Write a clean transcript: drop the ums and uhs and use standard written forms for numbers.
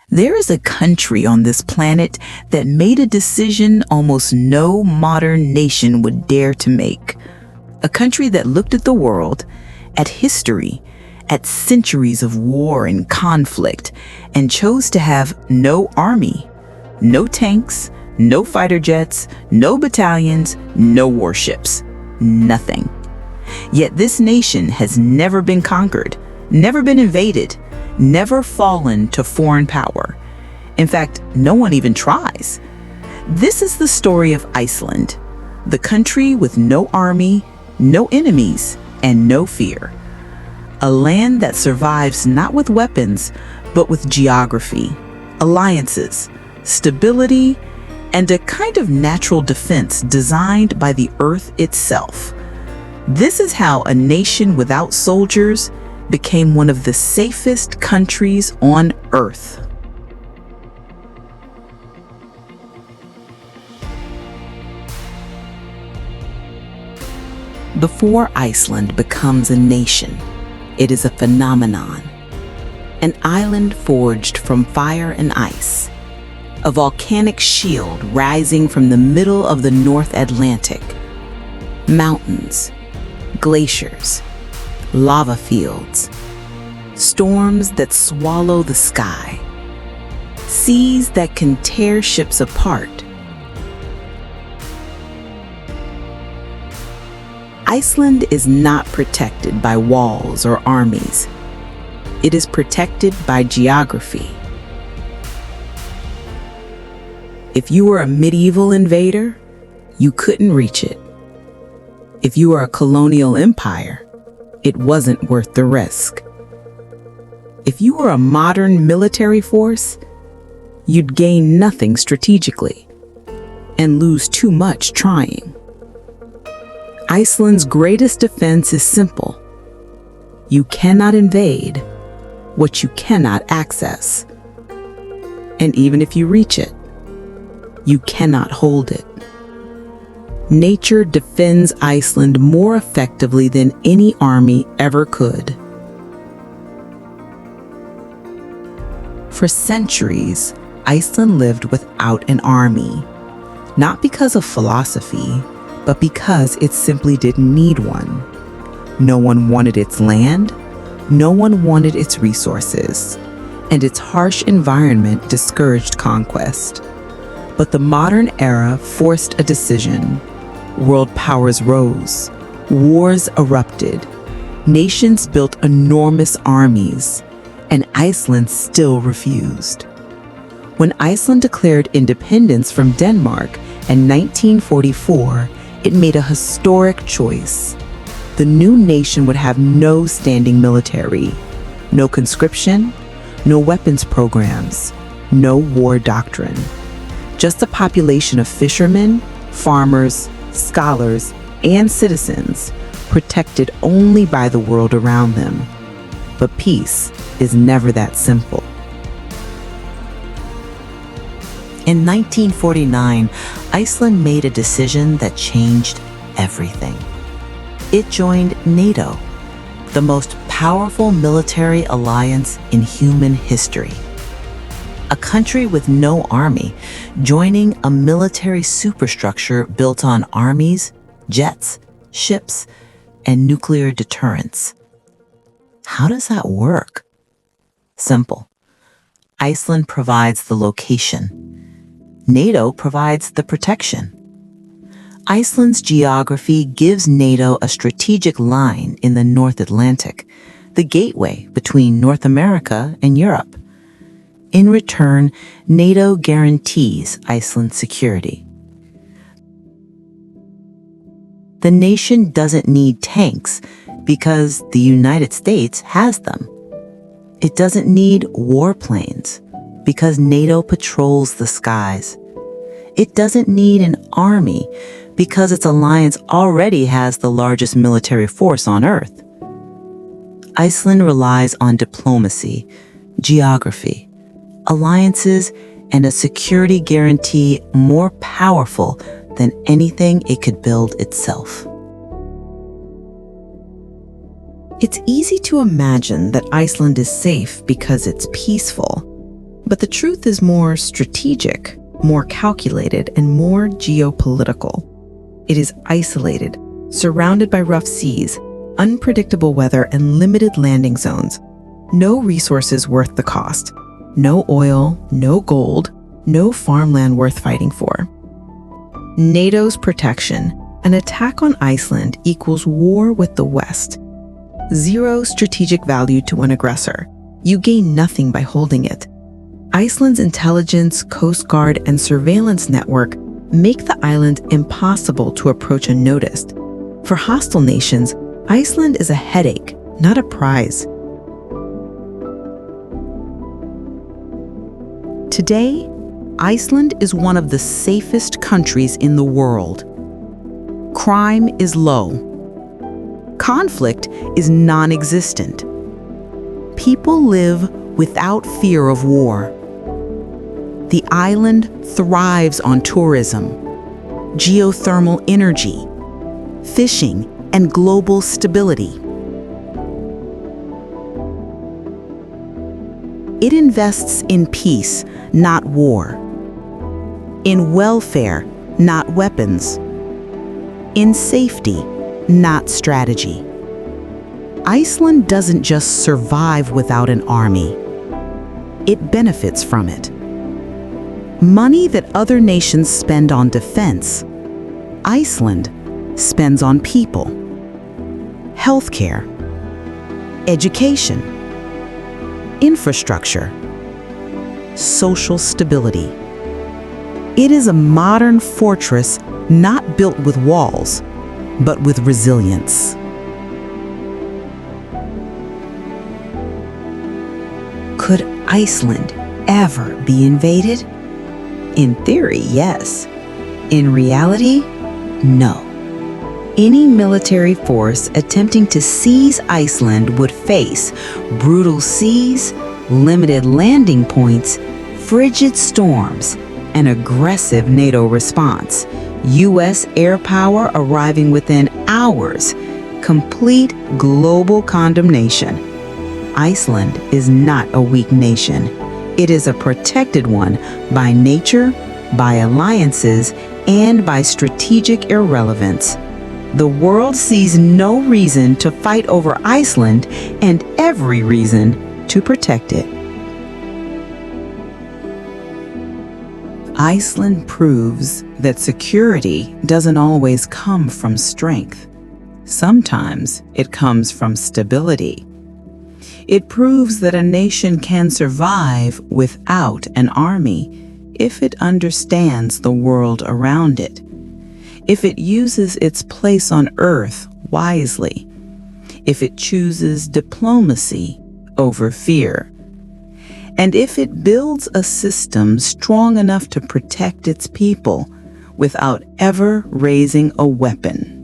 There is a country on this planet that made a decision almost no modern nation would dare to make. A country that looked at the world, at history, at centuries of war and conflict, and chose to have no army, no tanks, no fighter jets, no battalions, no warships, nothing. Yet this nation has never been conquered, never been invaded, never fallen to foreign power. In fact, no one even tries. This is the story of Iceland, the country with no army, no enemies, and no fear. A land that survives not with weapons, but with geography, alliances, stability, and a kind of natural defense designed by the earth itself. This is how a nation without soldiers became one of the safest countries on Earth. Before Iceland becomes a nation, it is a phenomenon. An island forged from fire and ice, a volcanic shield rising from the middle of the North Atlantic. Mountains, glaciers, lava fields, storms that swallow the sky, seas that can tear ships apart. Iceland is not protected by walls or armies. It is protected by geography. If you were a medieval invader, you couldn't reach it. If you were a colonial empire, it wasn't worth the risk. If you were a modern military force, you'd gain nothing strategically and lose too much trying. Iceland's greatest defense is simple. You cannot invade what you cannot access. And even if you reach it, you cannot hold it. Nature defends Iceland more effectively than any army ever could. For centuries, Iceland lived without an army, not because of philosophy, but because it simply didn't need one. No one wanted its land, no one wanted its resources, and its harsh environment discouraged conquest. But the modern era forced a decision. World powers rose, wars erupted, nations built enormous armies, and Iceland still refused. When Iceland declared independence from Denmark in 1944, it made a historic choice. The new nation would have no standing military, no conscription, no weapons programs, no war doctrine. Just a population of fishermen, farmers, scholars, and citizens protected only by the world around them. But peace is never that simple. In 1949, Iceland made a decision that changed everything. It joined NATO, the most powerful military alliance in human history. A country with no army, joining a military superstructure built on armies, jets, ships, and nuclear deterrence. How does that work? Simple. Iceland provides the location. NATO provides the protection. Iceland's geography gives NATO a strategic line in the North Atlantic, the gateway between North America and Europe. In return, NATO guarantees Iceland's security. The nation doesn't need tanks because the United States has them. It doesn't need warplanes because NATO patrols the skies. It doesn't need an army because its alliance already has the largest military force on Earth. Iceland relies on diplomacy, geography, alliances, and a security guarantee more powerful than anything it could build itself. It's easy to imagine that Iceland is safe because it's peaceful. But the truth is more strategic, more calculated, and more geopolitical. It is isolated, surrounded by rough seas, unpredictable weather, and limited landing zones. No resources worth the cost. No oil, no gold, no farmland worth fighting for. NATO's protection. An attack on Iceland equals war with the West. Zero strategic value to an aggressor. You gain nothing by holding it. Iceland's intelligence, coast guard, and surveillance network make the island impossible to approach unnoticed. For hostile nations, Iceland is a headache, not a prize. Today, Iceland is one of the safest countries in the world. Crime is low. Conflict is non-existent. People live without fear of war. The island thrives on tourism, geothermal energy, fishing, and global stability. It invests in peace, not war. In welfare, not weapons. In safety, not strategy. Iceland doesn't just survive without an army. It benefits from it. Money that other nations spend on defense, Iceland spends on people, healthcare, education, infrastructure, social stability. It is a modern fortress not built with walls, but with resilience. Could Iceland ever be invaded? In theory, yes. In reality, no. Any military force attempting to seize Iceland would face brutal seas, limited landing points, frigid storms, an aggressive NATO response, U.S. air power arriving within hours, complete global condemnation. Iceland is not a weak nation. It is a protected one by nature, by alliances, and by strategic irrelevance. The world sees no reason to fight over Iceland and every reason to protect it. Iceland proves that security doesn't always come from strength. Sometimes it comes from stability. It proves that a nation can survive without an army if it understands the world around it, if it uses its place on Earth wisely, if it chooses diplomacy over fear, and if it builds a system strong enough to protect its people without ever raising a weapon.